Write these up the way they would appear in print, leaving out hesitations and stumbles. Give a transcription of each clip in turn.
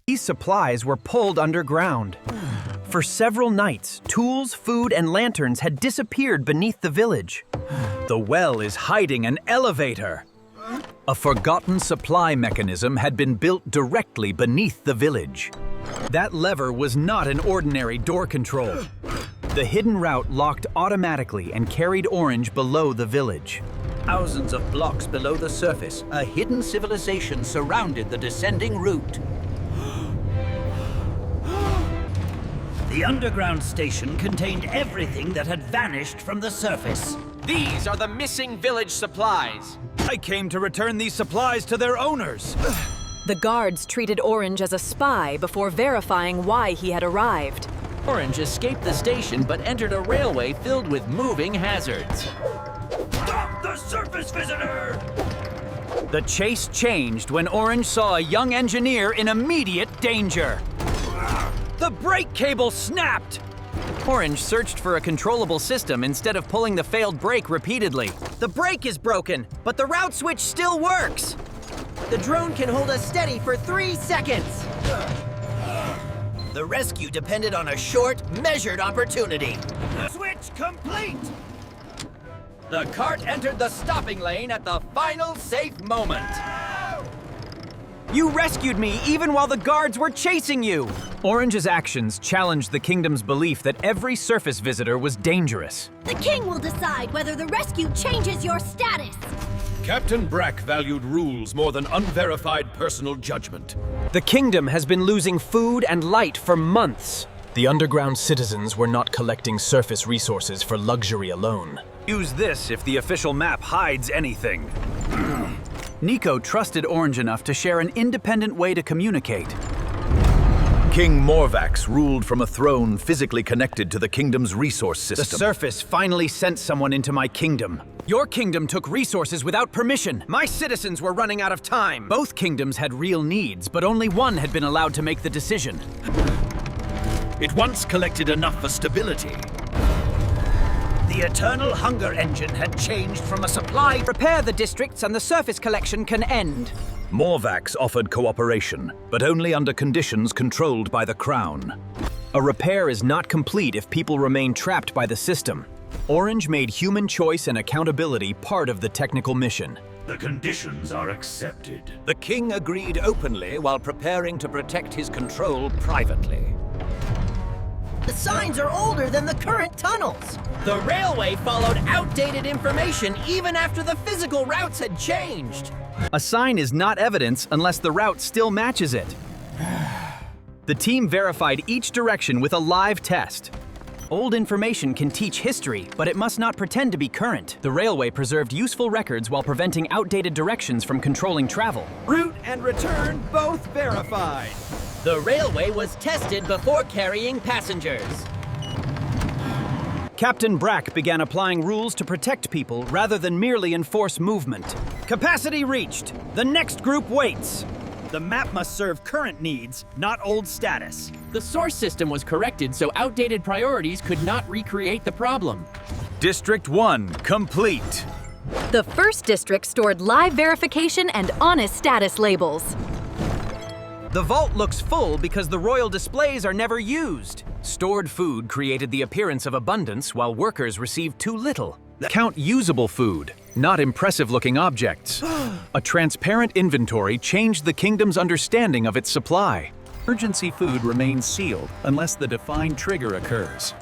These supplies were pulled underground. For several nights, tools, food, and lanterns had disappeared beneath the village. The well is hiding an elevator. A forgotten supply mechanism had been built directly beneath the village. That lever was not an ordinary door control. The hidden route locked automatically and carried Orange below the village. Thousands of blocks below the surface, a hidden civilization surrounded the descending route. The underground station contained everything that had vanished from the surface. These are the missing village supplies. I came to return these supplies to their owners. The guards treated Orange as a spy before verifying why he had arrived. Orange escaped the station but entered a railway filled with moving hazards. Stop the surface visitor! The chase changed when Orange saw a young engineer in immediate danger. The brake cable snapped! Orange searched for a controllable system instead of pulling the failed brake repeatedly. The brake is broken, but the route switch still works. The drone can hold us steady for 3 seconds. The rescue depended on a short, measured opportunity. Switch complete! The cart entered the stopping lane at the final safe moment. You rescued me even while the guards were chasing you! Orange's actions challenged the kingdom's belief that every surface visitor was dangerous. The king will decide whether the rescue changes your status. Captain Brakk valued rules more than unverified personal judgment. The kingdom has been losing food and light for months. The underground citizens were not collecting surface resources for luxury alone. Use this if the official map hides anything. Niko trusted Orange enough to share an independent way to communicate. King Morvax ruled from a throne physically connected to the kingdom's resource The system. surface finally sent someone into my kingdom. Your kingdom took resources without permission. My citizens were running out of time. Both kingdoms had real needs, but only one had been allowed to make the decision. It once collected enough for stability. The eternal hunger engine had changed from a supply. Repair the districts and the surface collection can end. Morvax offered cooperation, but only under conditions controlled by the crown. A repair is not complete if people remain trapped by the system. Orange made human choice and accountability part of the technical mission. The conditions are accepted. The king agreed openly while preparing to protect his control privately. The signs are older than the current tunnels. The railway followed outdated information even after the physical routes had changed. A sign is not evidence unless the route still matches it. The team verified each direction with a live test. Old information can teach history, but it must not pretend to be current. The railway preserved useful records while preventing outdated directions from controlling travel. Route and return both verified. The railway was tested before carrying passengers. Captain Brakk began applying rules to protect people rather than merely enforce movement. Capacity reached. The next group waits. The map must serve current needs, not old status. The source system was corrected so outdated priorities could not recreate the problem. District 1 complete. The first district stored live verification and honest status labels. The vault looks full because the royal displays are never used. Stored food created the appearance of abundance while workers received too little. Count usable food, not impressive-looking objects. A transparent inventory changed the kingdom's understanding of its supply. Emergency food remains sealed unless the defined trigger occurs.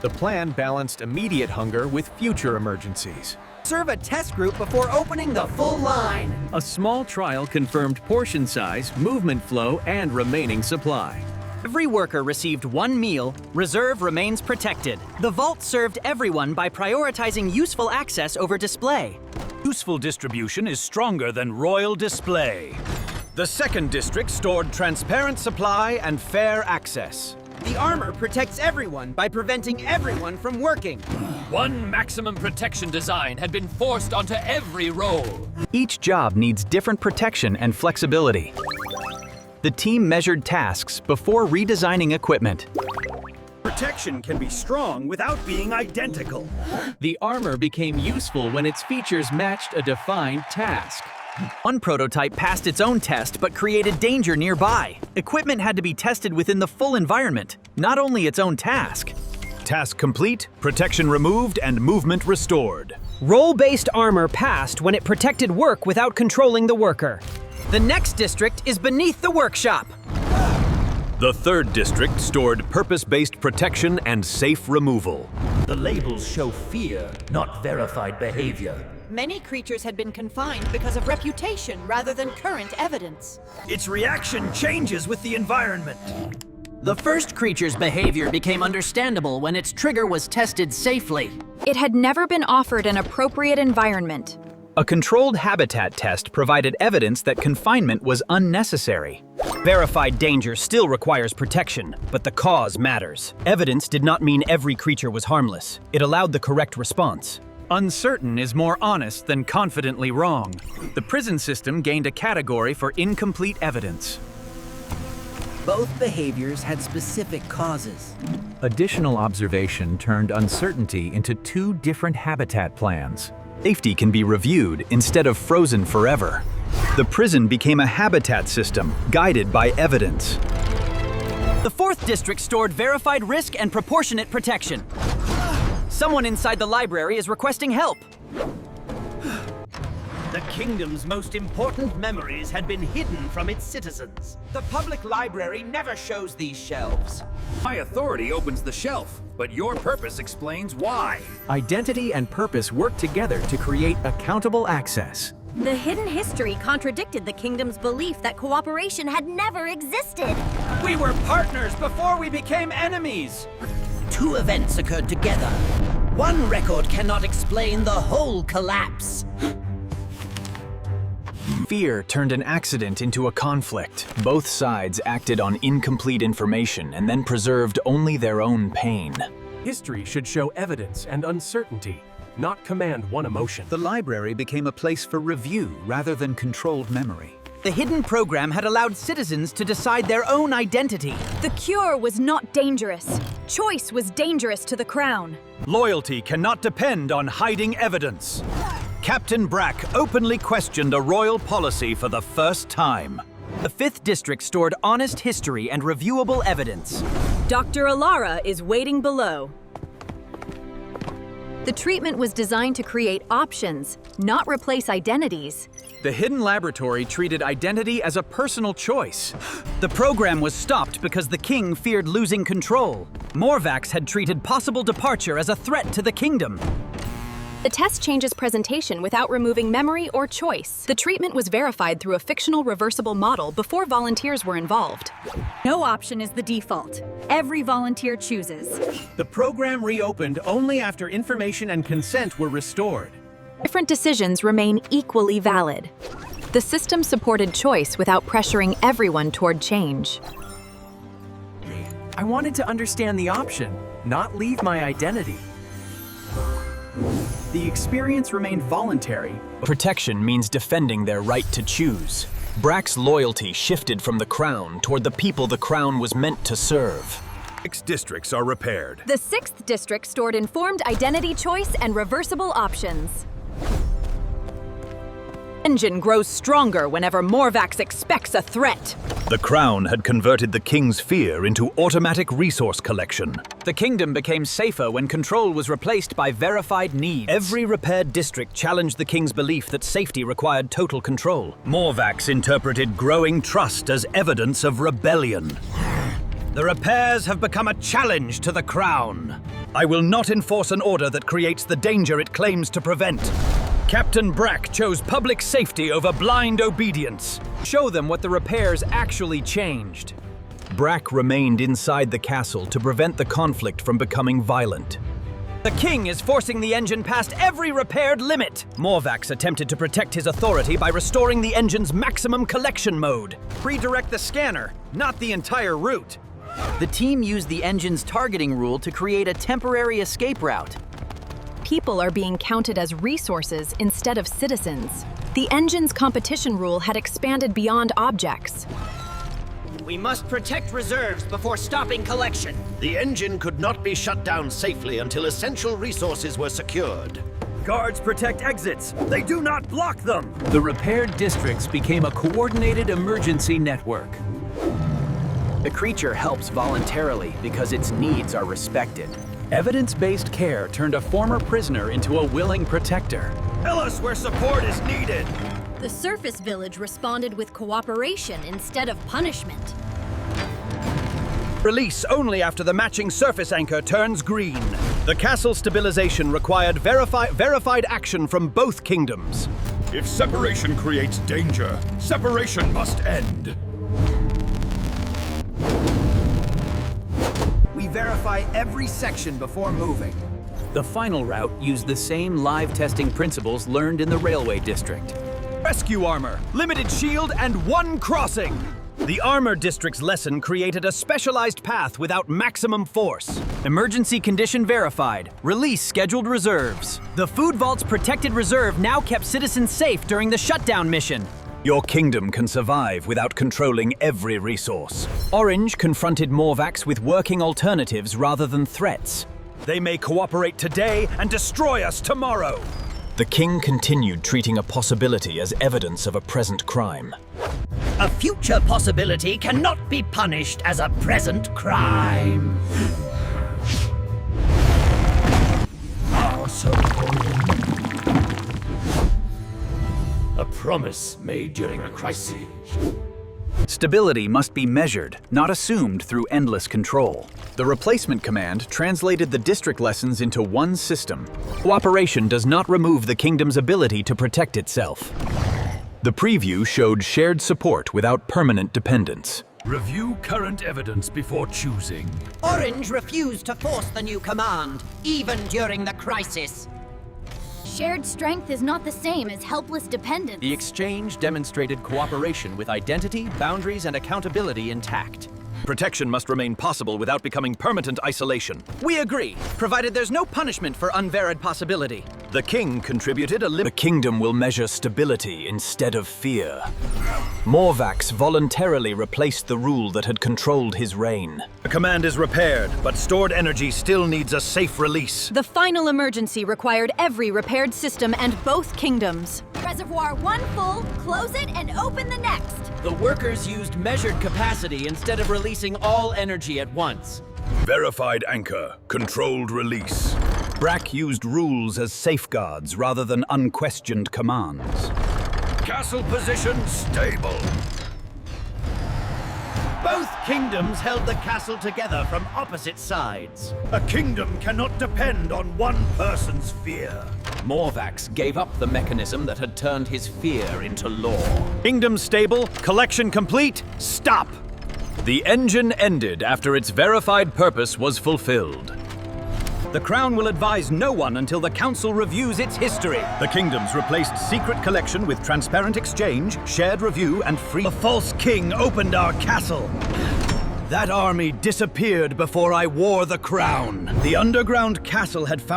The plan balanced immediate hunger with future emergencies. Serve a test group before opening the full line. A small trial confirmed portion size, movement flow, and remaining supply. Every worker received one meal. Reserve remains protected. The vault served everyone by prioritizing useful access over display. Useful distribution is stronger than royal display. The second district stored transparent supply and fair access. The armor protects everyone by preventing everyone from working. One maximum protection design had been forced onto every role. Each job needs different protection and flexibility. The team measured tasks before redesigning equipment. Protection can be strong without being identical. The armor became useful when its features matched a defined task. One prototype passed its own test but created danger nearby. Equipment had to be tested within the full environment, not only its own task. Task complete, protection removed, and movement restored. Role-based armor passed when it protected work without controlling the worker. The next district is beneath the workshop. The third district stored purpose-based protection and safe removal. The labels show fear, not verified behavior. Many creatures had been confined because of reputation rather than current evidence. Its reaction changes with the environment. The first creature's behavior became understandable when its trigger was tested safely. It had never been offered an appropriate environment. A controlled habitat test provided evidence that confinement was unnecessary. Verified danger still requires protection, but the cause matters. Evidence did not mean every creature was harmless. It allowed the correct response. Uncertain is more honest than confidently wrong. The prison system gained a category for incomplete evidence. Both behaviors had specific causes. Additional observation turned uncertainty into two different habitat plans. Safety can be reviewed instead of frozen forever. The prison became a habitat system, guided by evidence. The fourth district stored verified risk and proportionate protection. Someone inside the library is requesting help. The kingdom's most important memories had been hidden from its citizens. The public library never shows these shelves. My authority opens the shelf, but your purpose explains why. Identity and purpose work together to create accountable access. The hidden history contradicted the kingdom's belief that cooperation had never existed. We were partners before we became enemies. Two events occurred together. One record cannot explain the whole collapse. Fear turned an accident into a conflict. Both sides acted on incomplete information and then preserved only their own pain. History should show evidence and uncertainty, not command one emotion. The library became a place for review rather than controlled memory. The hidden program had allowed citizens to decide their own identity. The cure was not dangerous. Choice was dangerous to the crown. Loyalty cannot depend on hiding evidence. Captain Brakk openly questioned a royal policy for the first time. The fifth district stored honest history and reviewable evidence. Dr. Elara is waiting below. The treatment was designed to create options, not replace identities. The hidden laboratory treated identity as a personal choice. The program was stopped because the king feared losing control. Morvax had treated possible departure as a threat to the kingdom. The test changes presentation without removing memory or choice. The treatment was verified through a fictional reversible model before volunteers were involved. No option is the default. Every volunteer chooses. The program reopened only after information and consent were restored. Different decisions remain equally valid. The system supported choice without pressuring everyone toward change. I wanted to understand the option, not leave my identity. The experience remained voluntary. Protection means defending their right to choose. Brakk's loyalty shifted from the crown toward the people the crown was meant to serve. 6 districts are repaired. The 6th district stored informed identity choice and reversible options. Engine grows stronger whenever Morvax expects a threat. The crown had converted the king's fear into automatic resource collection. The kingdom became safer when control was replaced by verified needs. Every repaired district challenged the king's belief that safety required total control. Morvax interpreted growing trust as evidence of rebellion. The repairs have become a challenge to the crown. I will not enforce an order that creates the danger it claims to prevent. Captain Brakk chose public safety over blind obedience. Show them what the repairs actually changed. Brakk remained inside the castle to prevent the conflict from becoming violent. The king is forcing the engine past every repaired limit. Morvax attempted to protect his authority by restoring the engine's maximum collection mode. Redirect the scanner, not the entire route. The team used the engine's targeting rule to create a temporary escape route. People are being counted as resources instead of citizens. The engine's competition rule had expanded beyond objects. We must protect reserves before stopping collection. The engine could not be shut down safely until essential resources were secured. Guards protect exits. They do not block them. The repaired districts became a coordinated emergency network. The creature helps voluntarily because its needs are respected. Evidence-based care turned a former prisoner into a willing protector. Tell us where support is needed. The surface village responded with cooperation instead of punishment. Release only after the matching surface anchor turns green. The castle stabilization required verified action from both kingdoms. If separation creates danger, separation must end. We verify every section before moving. The final route used the same live testing principles learned in the railway district. Rescue armor, limited shield, and one crossing. The armor district's lesson created a specialized path without maximum force. Emergency condition verified. Release scheduled reserves. The food vault's protected reserve now kept citizens safe during the shutdown mission. Your kingdom can survive without controlling every resource. Orange confronted Morvax with working alternatives rather than threats. They may cooperate today and destroy us tomorrow. The king continued treating a possibility as evidence of a present crime. A future possibility cannot be punished as a present crime. A promise made during a crisis. Stability must be measured, not assumed through endless control. The replacement command translated the district lessons into one system. Cooperation does not remove the kingdom's ability to protect itself. The preview showed shared support without permanent dependence. Review current evidence before choosing. Orange refused to force the new command, even during the crisis. Shared strength is not the same as helpless dependence. The exchange demonstrated cooperation with identity, boundaries, and accountability intact. Protection must remain possible without becoming permanent isolation. We agree, provided there's no punishment for unverified possibility. The king contributed a The kingdom will measure stability instead of fear. Morvax voluntarily replaced the rule that had controlled his reign. The command is repaired, but stored energy still needs a safe release. The final emergency required every repaired system and both kingdoms. Reservoir one full, close it, and open the next. The workers used measured capacity instead of releasing all energy at once. Verified anchor. Controlled release. Brakk used rules as safeguards rather than unquestioned commands. Castle position stable. Both kingdoms held the castle together from opposite sides. A kingdom cannot depend on one person's fear. Morvax gave up the mechanism that had turned his fear into law. Kingdom stable, collection complete, stop! The engine ended after its verified purpose was fulfilled. The Crown will advise no one until the Council reviews its history. The kingdoms replaced secret collection with transparent exchange, shared review, and free. The false king opened our castle. That army disappeared before I wore the crown. The underground castle had found